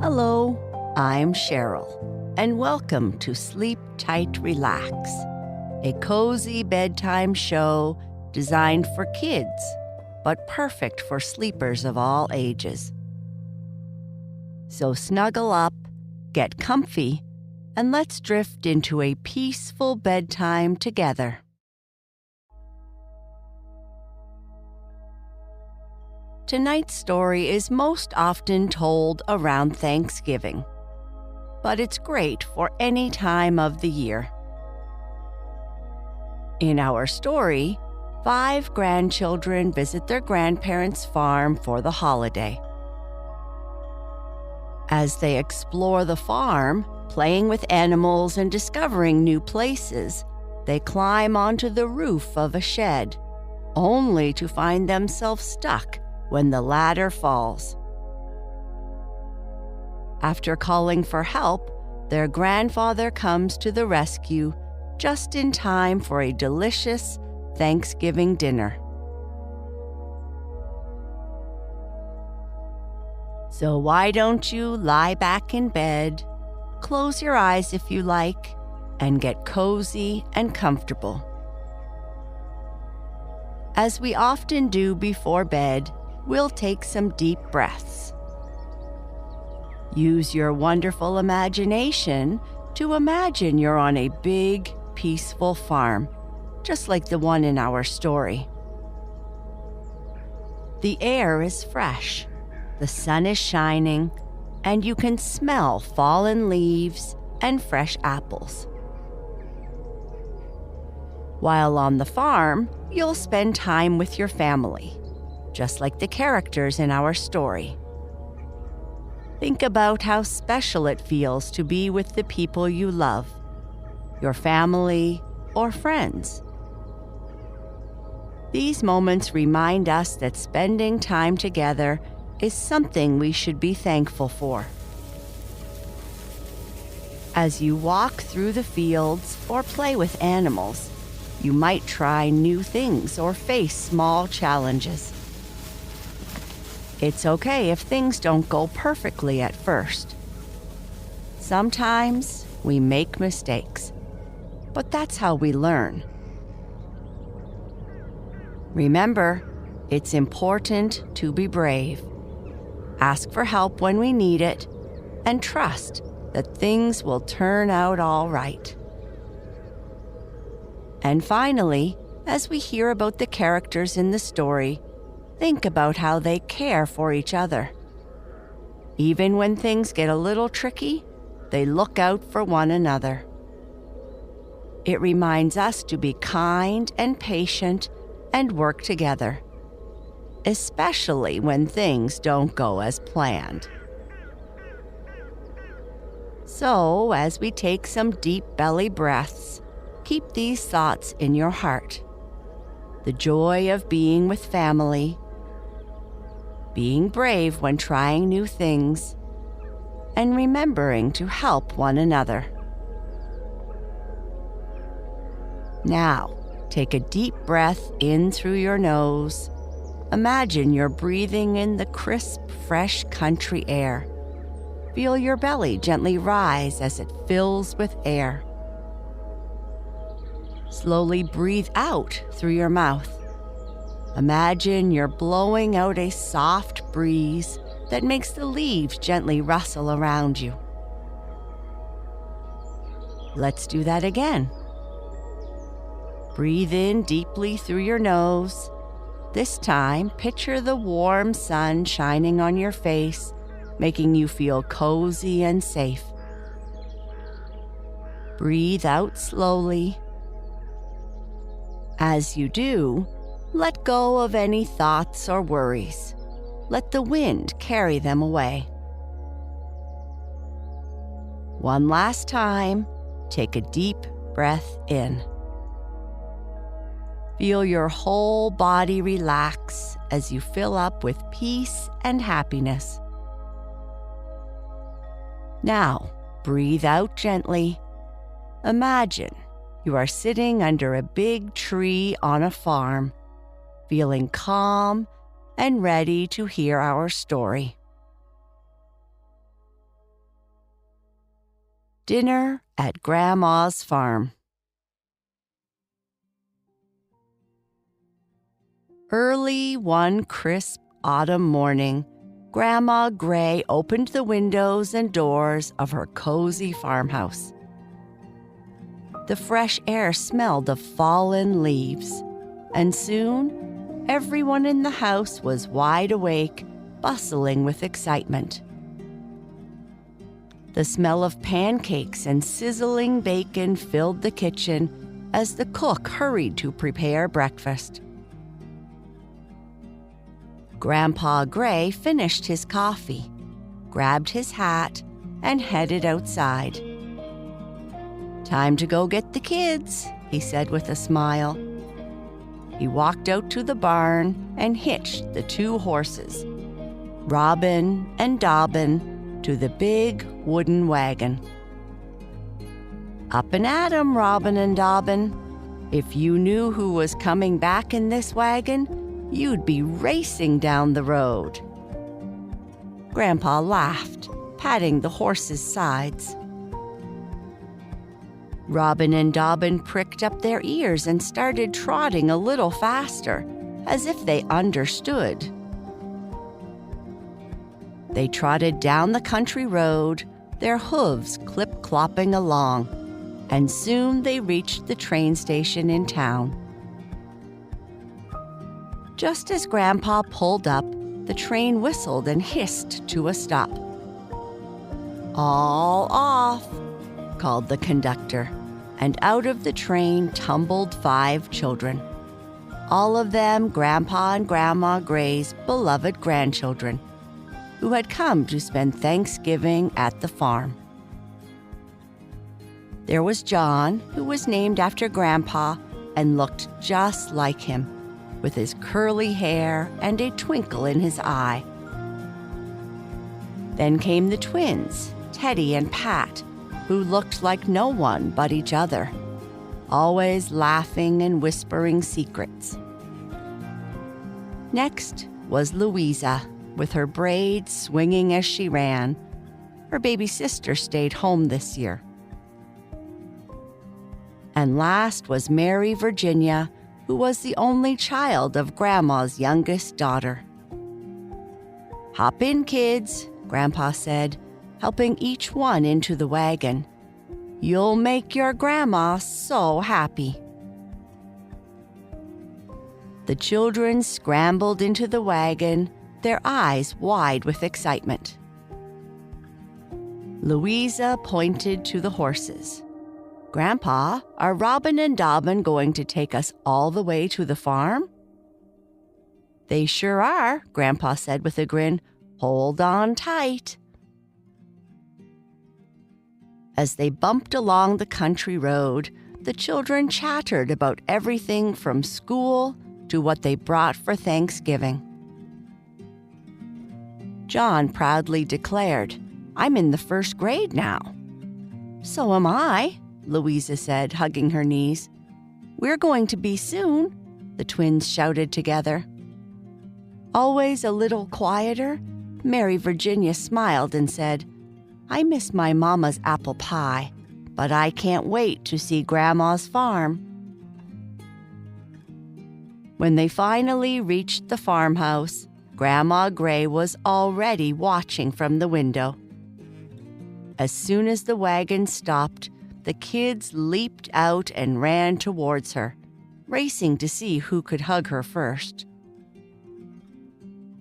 Hello, I'm Sheryl, and welcome to Sleep Tight Relax, a cozy bedtime show designed for kids, but perfect for sleepers of all ages. So snuggle up, get comfy, and let's drift into a peaceful bedtime together. Tonight's story is most often told around Thanksgiving, but it's great for any time of the year. In our story, 5 grandchildren visit their grandparents' farm for the holiday. As they explore the farm, playing with animals and discovering new places, they climb onto the roof of a shed, only to find themselves stuck when the ladder falls. After calling for help, their grandfather comes to the rescue just in time for a delicious Thanksgiving dinner. So why don't you lie back in bed, close your eyes if you like, and get cozy and comfortable. As we often do before bed, we'll take some deep breaths. Use your wonderful imagination to imagine you're on a big, peaceful farm, just like the one in our story. The air is fresh, the sun is shining, and you can smell fallen leaves and fresh apples. While on the farm, you'll spend time with your family, just like the characters in our story. Think about how special it feels to be with the people you love, your family or friends. These moments remind us that spending time together is something we should be thankful for. As you walk through the fields or play with animals, you might try new things or face small challenges. It's okay if things don't go perfectly at first. Sometimes we make mistakes, but that's how we learn. Remember, it's important to be brave. Ask for help when we need it, and trust that things will turn out all right. And finally, as we hear about the characters in the story, think about how they care for each other. Even when things get a little tricky, they look out for one another. It reminds us to be kind and patient and work together, especially when things don't go as planned. So, as we take some deep belly breaths, keep these thoughts in your heart. The joy of being with family, being brave when trying new things, and remembering to help one another. Now, take a deep breath in through your nose. Imagine you're breathing in the crisp, fresh country air. Feel your belly gently rise as it fills with air. Slowly breathe out through your mouth. Imagine you're blowing out a soft breeze that makes the leaves gently rustle around you. Let's do that again. Breathe in deeply through your nose. This time, picture the warm sun shining on your face, making you feel cozy and safe. Breathe out slowly. As you do, let go of any thoughts or worries. Let the wind carry them away. One last time, take a deep breath in. Feel your whole body relax as you fill up with peace and happiness. Now, breathe out gently. Imagine you are sitting under a big tree on a farm, feeling calm and ready to hear our story. Dinner at Grandma's farm. Early one crisp autumn morning, Grandma Gray opened the windows and doors of her cozy farmhouse. The fresh air smelled of fallen leaves, and soon everyone in the house was wide awake, bustling with excitement. The smell of pancakes and sizzling bacon filled the kitchen as the cook hurried to prepare breakfast. Grandpa Gray finished his coffee, grabbed his hat, and headed outside. "Time to go get the kids," he said with a smile. He walked out to the barn and hitched the 2 horses, Robin and Dobbin, to the big wooden wagon. "Up and at 'em, Robin and Dobbin. If you knew who was coming back in this wagon, you'd be racing down the road." Grandpa laughed, patting the horses' sides. Robin and Dobbin pricked up their ears and started trotting a little faster, as if they understood. They trotted down the country road, their hooves clip-clopping along, and soon they reached the train station in town. Just as Grandpa pulled up, the train whistled and hissed to a stop. "All off," called the conductor, and out of the train tumbled 5 children, all of them Grandpa and Grandma Gray's beloved grandchildren, who had come to spend Thanksgiving at the farm. There was John, who was named after Grandpa and looked just like him, with his curly hair and a twinkle in his eye. Then came the twins, Teddy and Pat, who looked like no one but each other, always laughing and whispering secrets. Next was Louisa, with her braids swinging as she ran. Her baby sister stayed home this year. And last was Mary Virginia, who was the only child of Grandma's youngest daughter. "Hop in, kids," Grandpa said, helping each one into the wagon. "You'll make your grandma so happy." The children scrambled into the wagon, their eyes wide with excitement. Louisa pointed to the horses. "Grandpa, are Robin and Dobbin going to take us all the way to the farm?" "They sure are," Grandpa said with a grin. "Hold on tight." As they bumped along the country road, the children chattered about everything from school to what they brought for Thanksgiving. John proudly declared, "I'm in the 1st grade now." "So am I," Louisa said, hugging her knees. "We're going to be soon," the twins shouted together. Always a little quieter, Mary Virginia smiled and said, "I miss my mama's apple pie, but I can't wait to see Grandma's farm." When they finally reached the farmhouse, Grandma Gray was already watching from the window. As soon as the wagon stopped, the kids leaped out and ran towards her, racing to see who could hug her first.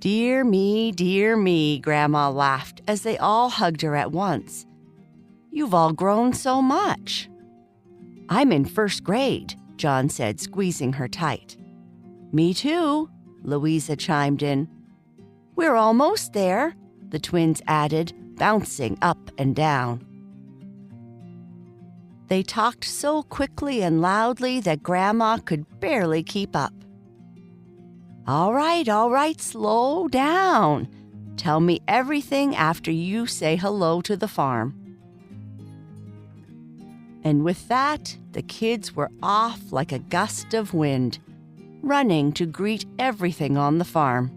Dear me," Grandma laughed as they all hugged her at once. "You've all grown so much." "I'm in 1st grade," John said, squeezing her tight. "Me too," Louisa chimed in. "We're almost there," the twins added, bouncing up and down. They talked so quickly and loudly that Grandma could barely keep up. All right, slow down. Tell me everything after you say hello to the farm." And with that, the kids were off like a gust of wind, running to greet everything on the farm.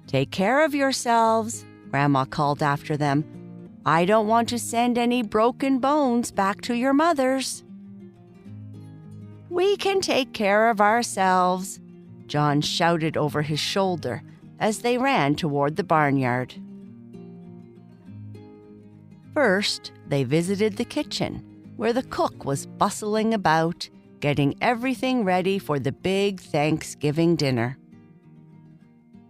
"Take care of yourselves," Grandma called after them. I don't want to send any broken bones back to your mothers." "We can take care of ourselves," John shouted over his shoulder as they ran toward the barnyard. First, they visited the kitchen, where the cook was bustling about, getting everything ready for the big Thanksgiving dinner.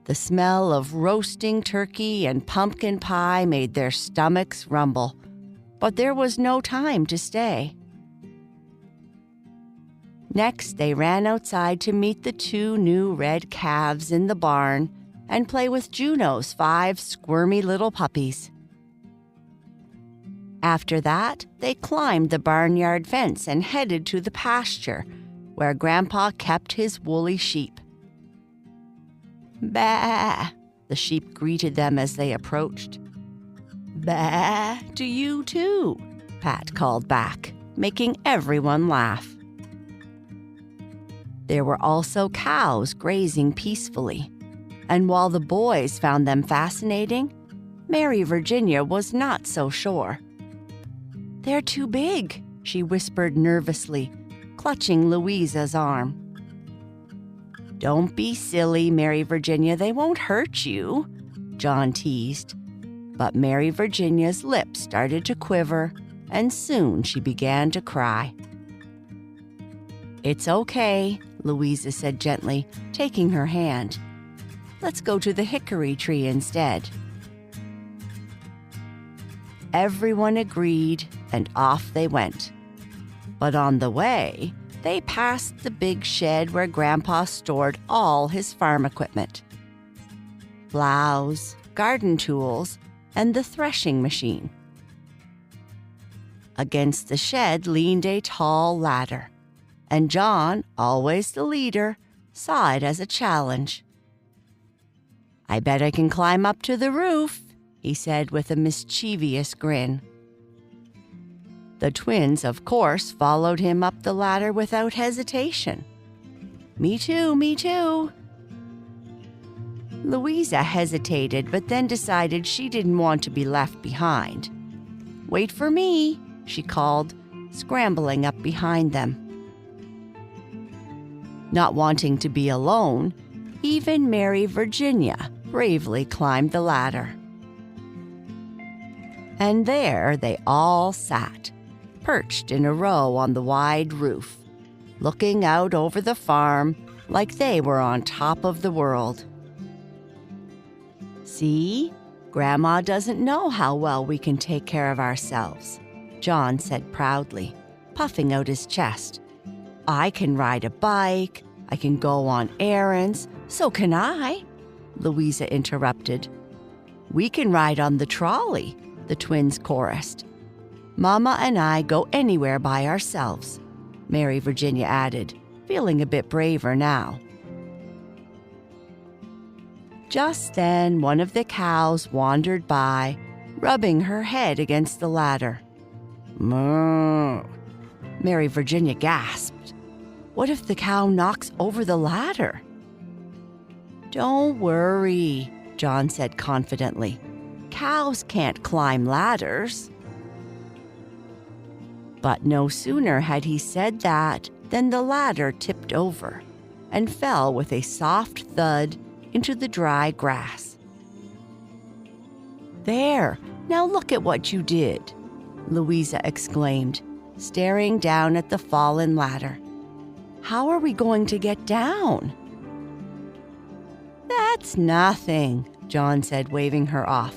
The smell of roasting turkey and pumpkin pie made their stomachs rumble, but there was no time to stay. Next, they ran outside to meet the 2 new red calves in the barn and play with Juno's 5 squirmy little puppies. After that, they climbed the barnyard fence and headed to the pasture, where Grandpa kept his woolly sheep. "Bah!" the sheep greeted them as they approached. "Bah to you too," Pat called back, making everyone laugh. There were also cows grazing peacefully, and while the boys found them fascinating, Mary Virginia was not so sure. "They're too big," she whispered nervously, clutching Louisa's arm. "Don't be silly, Mary Virginia, they won't hurt you," John teased. But Mary Virginia's lips started to quiver, and soon she began to cry. "It's okay," Louisa said gently, taking her hand. "Let's go to the hickory tree instead." Everyone agreed, and off they went. But on the way, they passed the big shed where Grandpa stored all his farm equipment: plows, garden tools, and the threshing machine. Against the shed leaned a tall ladder, and John, always the leader, saw it as a challenge. "I bet I can climb up to the roof," he said with a mischievous grin. The twins, of course, followed him up the ladder without hesitation. "Me too, me too." Louisa hesitated, but then decided she didn't want to be left behind. "Wait for me," she called, scrambling up behind them. Not wanting to be alone, even Mary Virginia bravely climbed the ladder. And there they all sat, perched in a row on the wide roof, looking out over the farm like they were on top of the world. "See, Grandma doesn't know how well we can take care of ourselves," John said proudly, puffing out his chest. "I can ride a bike, I can go on errands, so can I," Louisa interrupted. "We can ride on the trolley," the twins chorused. "Mama and I go anywhere by ourselves," Mary Virginia added, feeling a bit braver now. Just then, one of the cows wandered by, rubbing her head against the ladder. "Moo!" Mary Virginia gasped. "What if the cow knocks over the ladder?" "Don't worry," John said confidently. "Cows can't climb ladders." But no sooner had he said that than the ladder tipped over and fell with a soft thud into the dry grass. "There, now look at what you did," Louisa exclaimed, staring down at the fallen ladder. "How are we going to get down?" "That's nothing," John said, waving her off.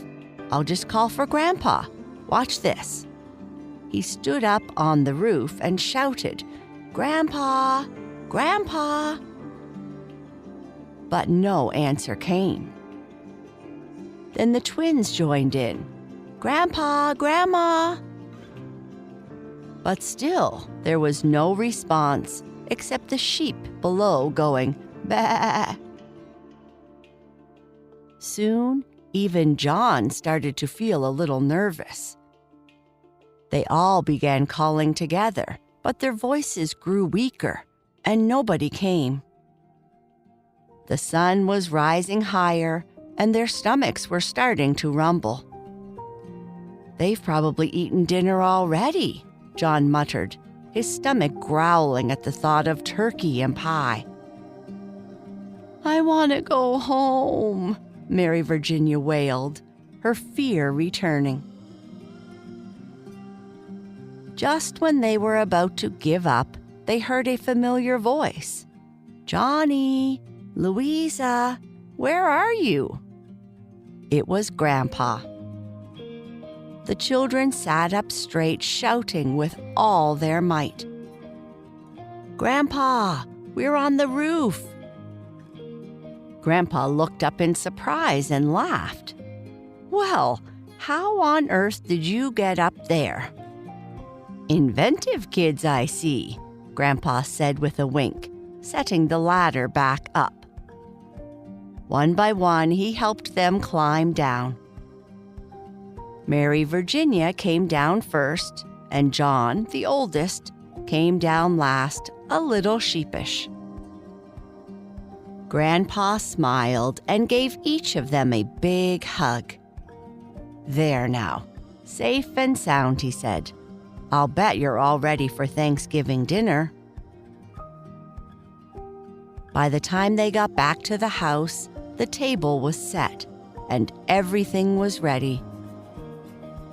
"I'll just call for Grandpa. Watch this." He stood up on the roof and shouted, "Grandpa! Grandpa!" But no answer came. Then the twins joined in, "Grandpa! Grandma!" But still, there was no response except the sheep below going, "Bah!" Soon, even John started to feel a little nervous. They all began calling together, but their voices grew weaker, and nobody came. The sun was rising higher, and their stomachs were starting to rumble. "They've probably eaten dinner already," John muttered, his stomach growling at the thought of turkey and pie. "I want to go home," Mary Virginia wailed, her fear returning. Just when they were about to give up, they heard a familiar voice. "Johnny, Louisa, where are you?" It was Grandpa. The children sat up straight, shouting with all their might. "Grandpa, we're on the roof." Grandpa looked up in surprise and laughed. "Well, how on earth did you get up there?" "Inventive kids, I see," Grandpa said with a wink, setting the ladder back up. One by one, he helped them climb down. Mary Virginia came down first, and John, the oldest, came down last, a little sheepish. Grandpa smiled and gave each of them a big hug. "There now, safe and sound," he said. "I'll bet you're all ready for Thanksgiving dinner." By the time they got back to the house, the table was set, and everything was ready.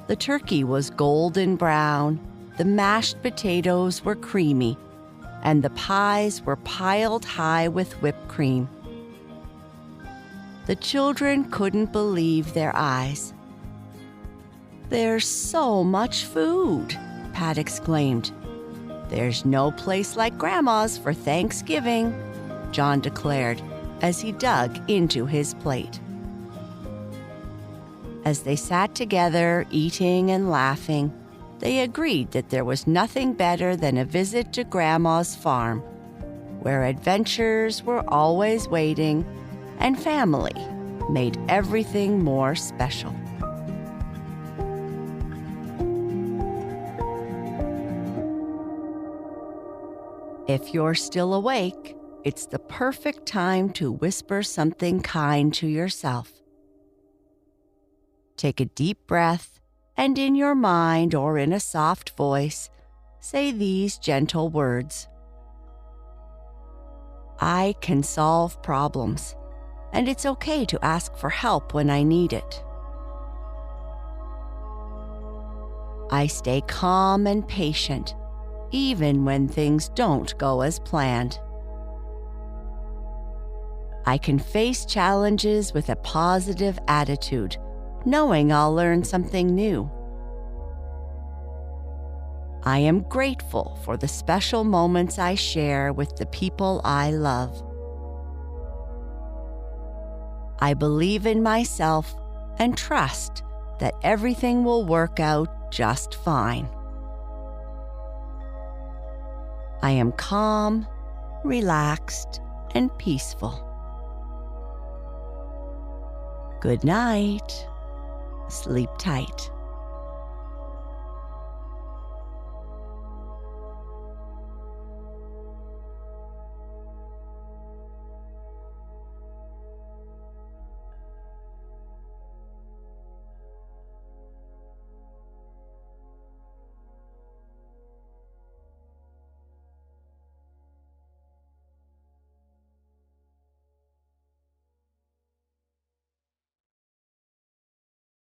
The turkey was golden brown, the mashed potatoes were creamy, and the pies were piled high with whipped cream. The children couldn't believe their eyes. "There's so much food," Pat exclaimed. "There's no place like Grandma's for Thanksgiving," John declared as he dug into his plate. As they sat together, eating and laughing, they agreed that there was nothing better than a visit to Grandma's farm, where adventures were always waiting and family made everything more special. If you're still awake, it's the perfect time to whisper something kind to yourself. Take a deep breath, and in your mind or in a soft voice, say these gentle words. "I can solve problems, and it's okay to ask for help when I need it. I stay calm and patient, even when things don't go as planned. I can face challenges with a positive attitude, knowing I'll learn something new. I am grateful for the special moments I share with the people I love. I believe in myself and trust that everything will work out just fine. I am calm, relaxed, and peaceful. Good night. Sleep tight."